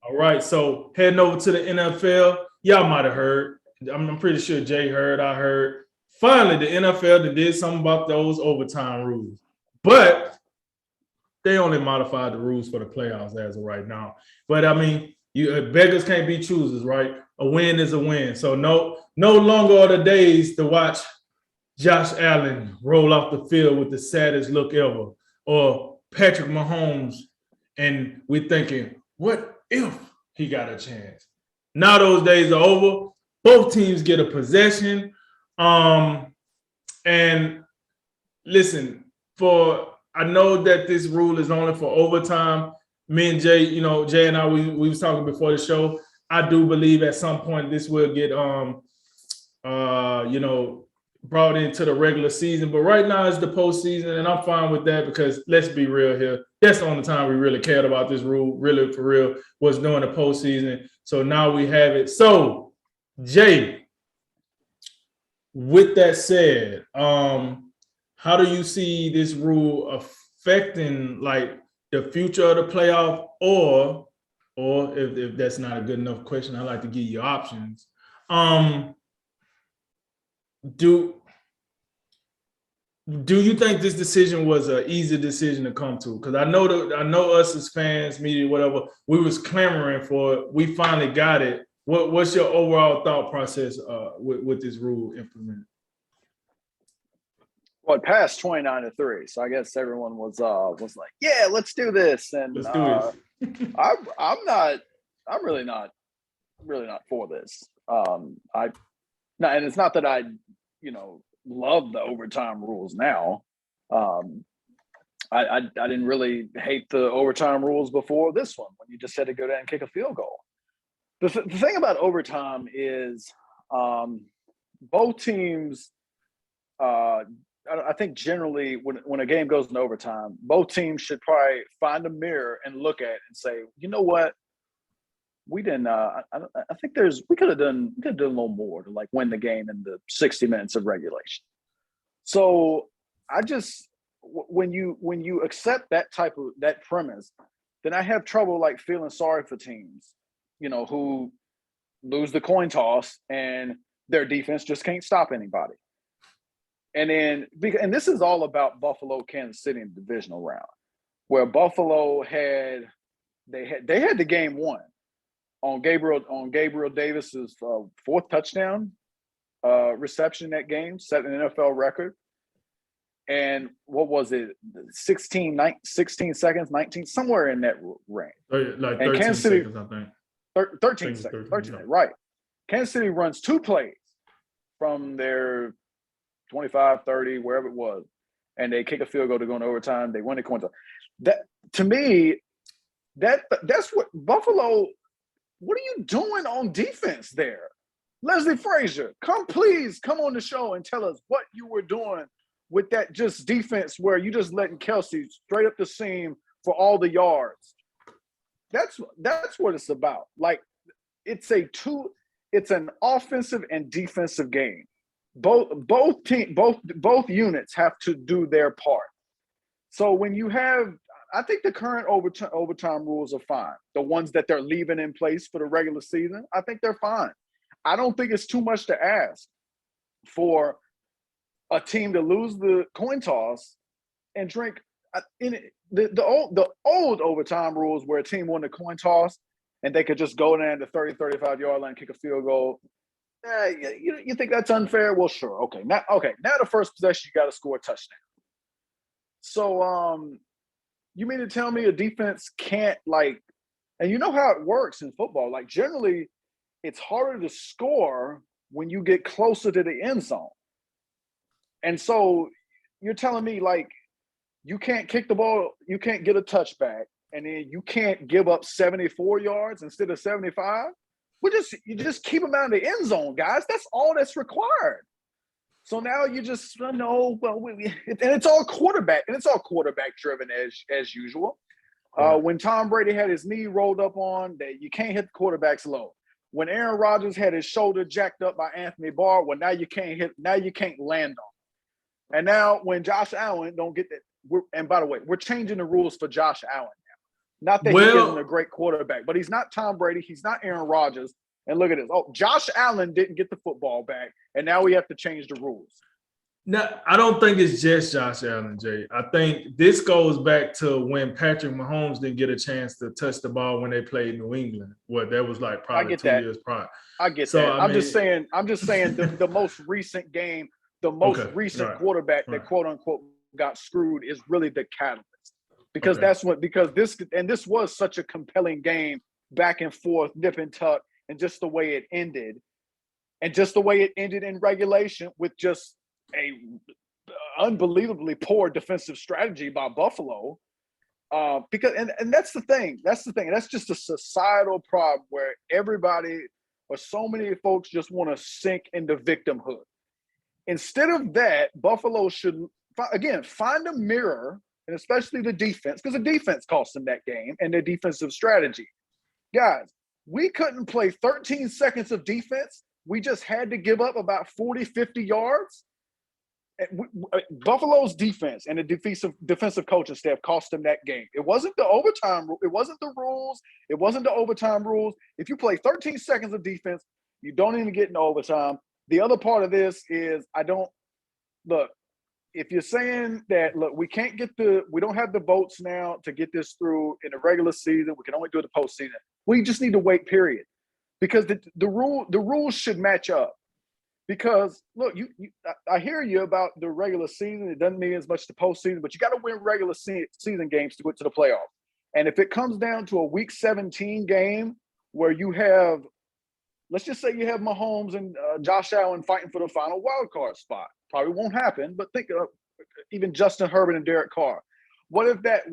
All right, so heading over to the NFL, y'all might have heard. I'm pretty sure Jay heard. I heard. Finally, the NFL did something about those overtime rules, but they only modified the rules for the playoffs as of right now. But I mean, you beggars can't be choosers, right? A win is a win. So no longer are the days to watch Josh Allen roll off the field with the saddest look ever, or Patrick Mahomes, and we're thinking, what if he got a chance? Now those days are over. Both teams get a possession. And listen, for I know that this rule is only for overtime. Me and Jay, Jay and I, we was talking before the show. I do believe at some point this will get you know, brought into the regular season. But right now it's the postseason, and I'm fine with that because let's be real here. That's the only time we really cared about this rule, really for real, was during the postseason. So now we have it. So, Jay, with that said, how do you see this rule affecting like the future of the playoff, or if that's not a good enough question, I like to give you options. Um, do do you think this decision was an easy decision to come to? Because I know us as fans, media, whatever, we was clamoring for it. We finally got it. What's your overall thought process with this rule implemented? Well, it passed 29-3, so I guess everyone was like, "Yeah, let's do this." And Let's do it. I'm really not for this. And it's not that I love the overtime rules now. I didn't really hate the overtime rules before this one when you just had to go down and kick a field goal. The thing about overtime is both teams. I think generally when a game goes into overtime, both teams should probably find a mirror and look at it and say, you know what, we didn't. I think we could have done a little more to like win the game in the 60 minutes of regulation. So I just when you accept that premise, then I have trouble like feeling sorry for teams, who lose the coin toss and their defense just can't stop anybody. And this is all about Buffalo, Kansas City in the divisional round, where Buffalo had the game won on Gabriel Davis's fourth touchdown reception in that game, set an NFL record. And what was it, 16 seconds, 19, somewhere in that range. Like 13 Kansas City, seconds, I think. 13 seconds, 13, right. Kansas City runs two plays from their 25, 30, wherever it was, and they kick a field goal to go into overtime. They win the coin toss. That, to me, that's what Buffalo. What are you doing on defense there? Leslie Frazier, please come on the show and tell us what you were doing with that just defense where you just letting Kelce straight up the seam for all the yards. That's what it's about. Like it's an offensive and defensive game. Both units have to do their part. So when you have, I think the current overtime rules are fine. The ones that they're leaving in place for the regular season, I think they're fine. I don't think it's too much to ask for a team to lose the coin toss and drink. In the old overtime rules where a team won the coin toss and they could just go down to 30, 35-yard line, kick a field goal. You think that's unfair? Well, sure. Okay. Now the first possession, you got to score a touchdown. So, you mean to tell me a defense can't and you know how it works in football. Like generally, it's harder to score when you get closer to the end zone. And so you're telling me like you can't kick the ball, you can't get a touchback, and then you can't give up 74 yards instead of 75? You just keep them out of the end zone, guys. That's all that's required. So now you just know, and it's all quarterback driven as usual. When Tom Brady had his knee rolled up on, that you can't hit the quarterbacks low. When Aaron Rodgers had his shoulder jacked up by Anthony Barr, now you can't land on. And now when Josh Allen don't get that, and by the way, we're changing the rules for Josh Allen now. Not that he Well, isn't a great quarterback, but he's not Tom Brady. He's not Aaron Rodgers. And look at this. Oh, Josh Allen didn't get the football back, and now we have to change the rules. no, I don't think it's just Josh Allen, Jay. I think this goes back to when Patrick Mahomes didn't get a chance to touch the ball when they played New England. What that was like probably 2 years prior. I get So, that. I I'm just mean- saying the most recent game, the most Okay, recent right, quarterback that right. quote unquote got screwed is really the catalyst. Because Okay. because this was such a compelling game, back and forth, nip and tuck, and just the way it ended. And just the way it ended in regulation with just a unbelievably poor defensive strategy by Buffalo. Because and that's the thing. That's just a societal problem where everybody or so many folks just want to sink into victimhood. Instead of that, Buffalo should again find a mirror, and especially the defense, because the defense cost them that game and their defensive strategy. Guys, we couldn't play 13 seconds of defense. We just had to give up about 40, 50 yards. Buffalo's defense and the defensive coaching staff cost them that game. It wasn't the overtime. It wasn't the rules. It wasn't the overtime rules. If you play 13 seconds of defense, you don't even get in overtime. The other part of this is look. If you're saying that, look, we don't have the votes now to get this through in the regular season. We can only do it the postseason. We just need to wait. Period, because the rules should match up. Because look, I hear you about the regular season. It doesn't mean as much the postseason, but you got to win regular season games to get to the playoffs. And if it comes down to a Week 17 game where you have, let's just say you have Mahomes and Josh Allen fighting for the final wild card spot, probably won't happen. But think of even Justin Herbert and Derek Carr. What if that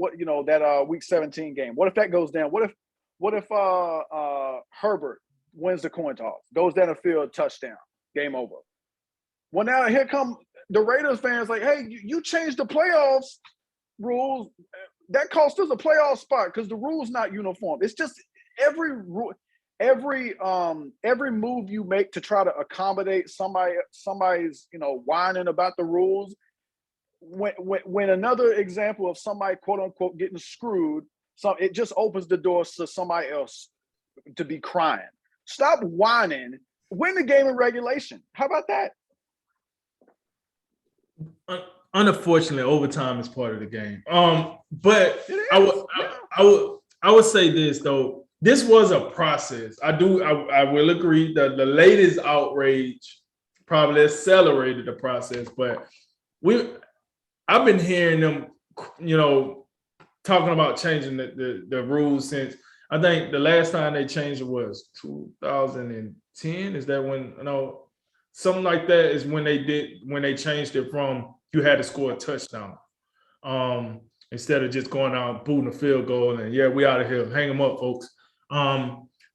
Week 17 game? What if that goes down? What if Herbert wins the coin toss, goes down the field, touchdown? Game over. Well, now here come the Raiders fans like, hey, you changed the playoffs rules. That cost us a playoff spot because the rules not uniform. It's just every move you make to try to accommodate somebody's whining about the rules. When another example of somebody quote unquote getting screwed, it just opens the doors to somebody else to be crying. Stop whining. Win the game in regulation. How about that? Unfortunately, overtime is part of the game. But I would say this though. This was a process. I will agree that the latest outrage probably accelerated the process. But I've been hearing them, talking about changing the rules since I think the last time they changed it was 2010. Is that when something like that is when they changed it from you had to score a touchdown instead of just going out booting a field goal and we out of here, hang them up, folks.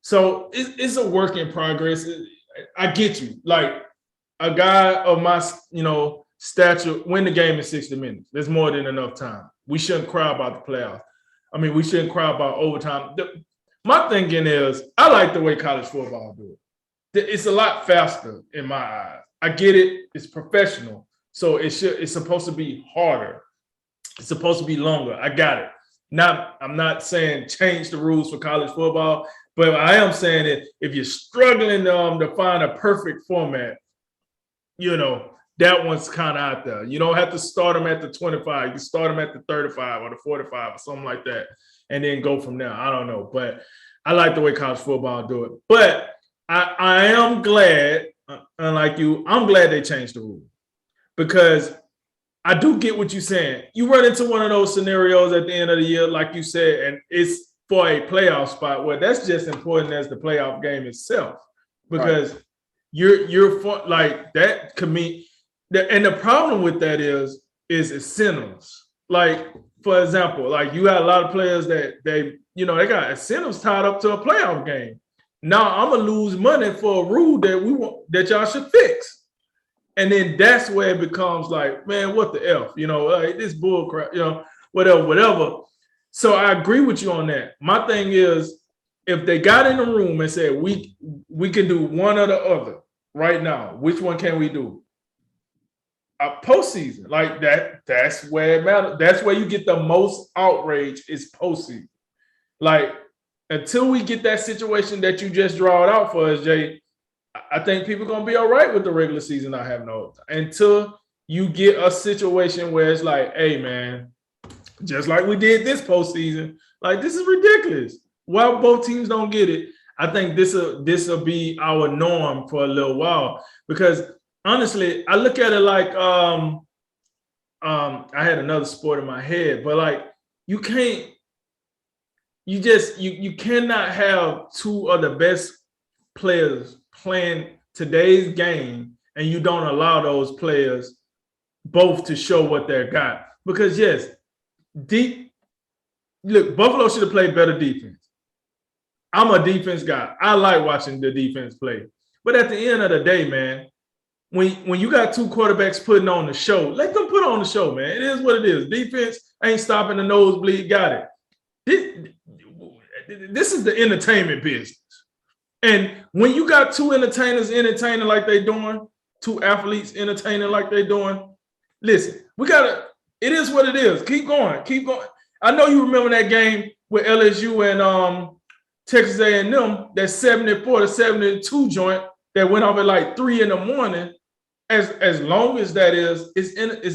So it's a work in progress. I get you. Like a guy of my stature, win the game in 60 minutes. There's more than enough time. We shouldn't cry about the playoffs. I mean, we shouldn't cry about overtime. My thinking is, I like the way college football do it. It's a lot faster in my eyes. I get it. It's professional. So it's supposed to be harder. It's supposed to be longer. I got it. I'm not saying change the rules for college football, but I am saying that if you're struggling to find a perfect format, that one's kind of out there. You don't have to start them at the 25. You can start them at the 35 or the 45 or something like that, and then go from there. I don't know, but I like the way college football do it. But I am glad, unlike you, I'm glad they changed the rule because I do get what you're saying. You run into one of those scenarios at the end of the year, like you said, and it's for a playoff spot where that's just important as the playoff game itself because you're for, like that could mean. And the problem with that is incentives. Like, for example, like you got a lot of players that they got incentives tied up to a playoff game. Now I'm gonna lose money for a rule that y'all should fix. And then that's where it becomes like, man, what the F? Like this bull crap, whatever. So I agree with you on that. My thing is, if they got in the room and said we can do one or the other right now, which one can we do? A postseason, like that. That's where it matters. That's where you get the most outrage is postseason. Like, until we get that situation that you just drawed out for us, Jay, I think people gonna be all right with the regular season not having overtime until you get a situation where it's like, hey man, just like we did this postseason, like this is ridiculous. Why both teams don't get it? I think this will be our norm for a little while because honestly, I look at it like I had another sport in my head, but like you can't, you cannot have two of the best players playing today's game and you don't allow those players both to show what they're got. Because yes, look, Buffalo should have played better defense. I'm a defense guy. I like watching the defense play. But at the end of the day, man, when you got two quarterbacks putting on the show, let them put on the show, man. It is what it is. Defense ain't stopping the nosebleed. Got it. This is the entertainment business. And when you got two entertainers entertaining like they doing, two athletes entertaining like they doing, listen, it is what it is. Keep going. I know you remember that game with LSU and Texas A&M, that 74-72 joint that went off at like 3 a.m. As long as that is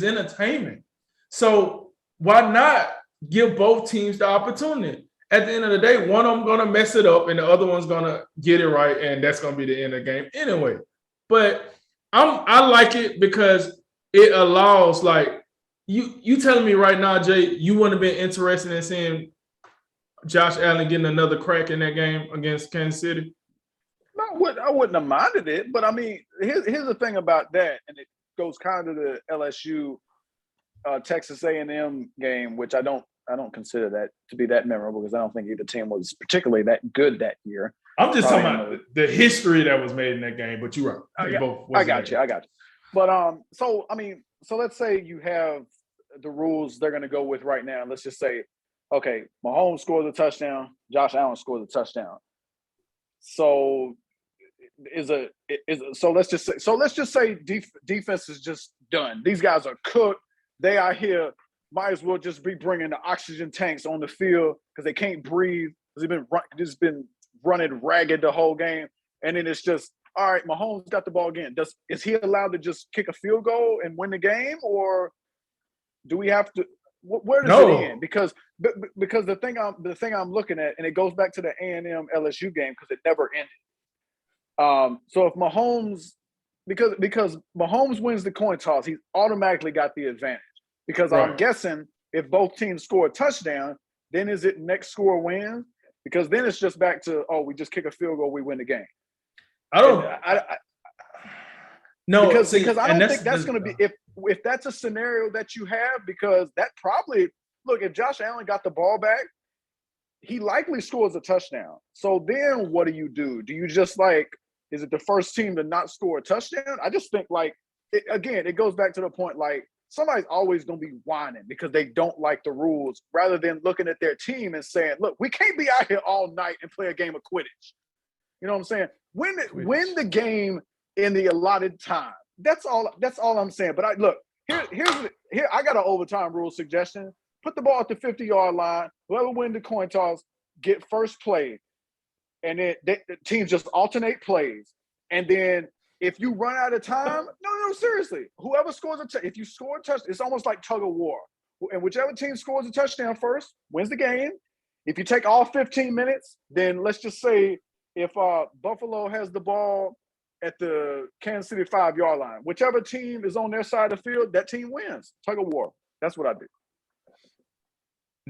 entertainment. So why not give both teams the opportunity? At the end of the day, one of them gonna mess it up and the other one's gonna get it right, and that's gonna be the end of the game anyway. But I like it because it allows, like, you telling me right now, Jay, you wouldn't have been interested in seeing Josh Allen getting another crack in that game against Kansas City? No, I wouldn't have minded it, but I mean, here's the thing about that, and it goes kind of to the LSU Texas A&M game, which I don't consider that to be that memorable because I don't think either team was particularly that good that year. I'm just talking about the history that was made in that game, but you're right. I got you. But so let's say you have the rules they're going to go with right now. Let's just say, okay, Mahomes scores a touchdown, Josh Allen scores a touchdown. So let's just say defense is just done. These guys are cooked. They are here. Might as well just be bringing the oxygen tanks on the field because they can't breathe because they've been running ragged the whole game. And then it's just, all right, Mahomes got the ball again. Is he allowed to just kick a field goal and win the game, or do we have to? Where does it end? Because the thing I'm looking at, and it goes back to the A&M LSU game because it never ended. So if Mahomes, because Mahomes wins the coin toss, he's automatically got the advantage. Because right. I'm guessing if both teams score a touchdown, then is it next score win? Because then it's just back to, we just kick a field goal, we win the game. No, because I don't think that's going to be if that's a scenario that you have, because that probably, look, if Josh Allen got the ball back, he likely scores a touchdown. So then what do? Do you just is it the first team to not score a touchdown? I just think it goes back to the point, somebody's always going to be whining because they don't like the rules rather than looking at their team and saying, look, we can't be out here all night and play a game of Quidditch. You know what I'm saying? Win the game in the allotted time. That's all I'm saying. But here I got an overtime rule suggestion. Put the ball at the 50-yard line. Whoever wins the coin toss get first play. And then the teams just alternate plays. And then if you run out of time, no, seriously. Whoever scores if you score a touchdown, it's almost like tug of war. And whichever team scores a touchdown first wins the game. If you take all 15 minutes, then let's just say if Buffalo has the ball at the Kansas City 5-yard line, whichever team is on their side of the field, that team wins. Tug of war. That's what I do.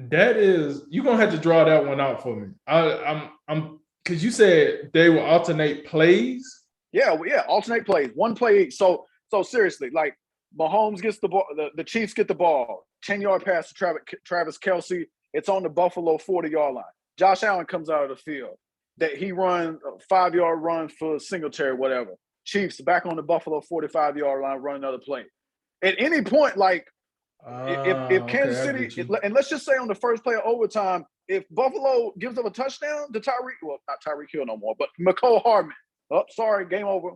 That is, you're gonna have to draw that one out for me. I'm because you said they will alternate plays. Yeah, alternate plays. One play each. So seriously, Mahomes gets the ball, the Chiefs get the ball, 10-yard pass to Travis Kelce. It's on the Buffalo 40-yard line. Josh Allen comes out of the field. That he runs a 5-yard run for Singletary, whatever. Chiefs back on the Buffalo 45-yard line, run another play. At any point, if Kansas City, and let's just say on the first play of overtime, if Buffalo gives up a touchdown to not Tyreek Hill no more, but Mecole Hardman. Oh, sorry, game over.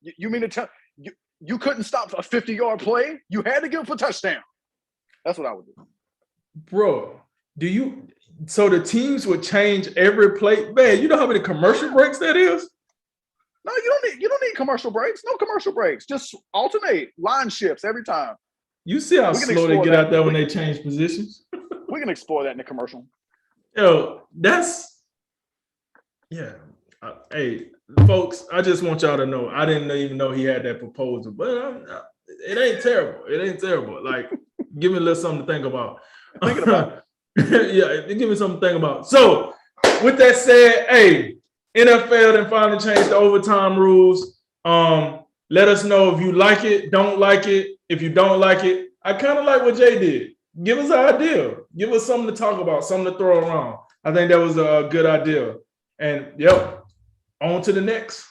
You mean to tell you couldn't stop a 50-yard play? You had to give up a touchdown. That's what I would do. Bro, so the teams would change every play. Man, you know how many commercial breaks that is? No, you don't need commercial breaks. No commercial breaks. Just alternate line shifts every time. You see how We can slow they explore get that. out there when they change positions? We can explore that in the commercial. Yo, that's yeah. Hey, folks, I just want y'all to know I didn't even know he had that proposal, but it ain't terrible. It ain't terrible. Like, give me a little something to think about. Thinking about Yeah, give me something to think about. So, with that said, hey, NFL then finally changed the overtime rules. Let us know if you like it, don't like it. If you don't like it, I kind of like what Jay did. Give us an idea. Give us something to talk about, something to throw around. I think that was a good idea. And yep, on to the next.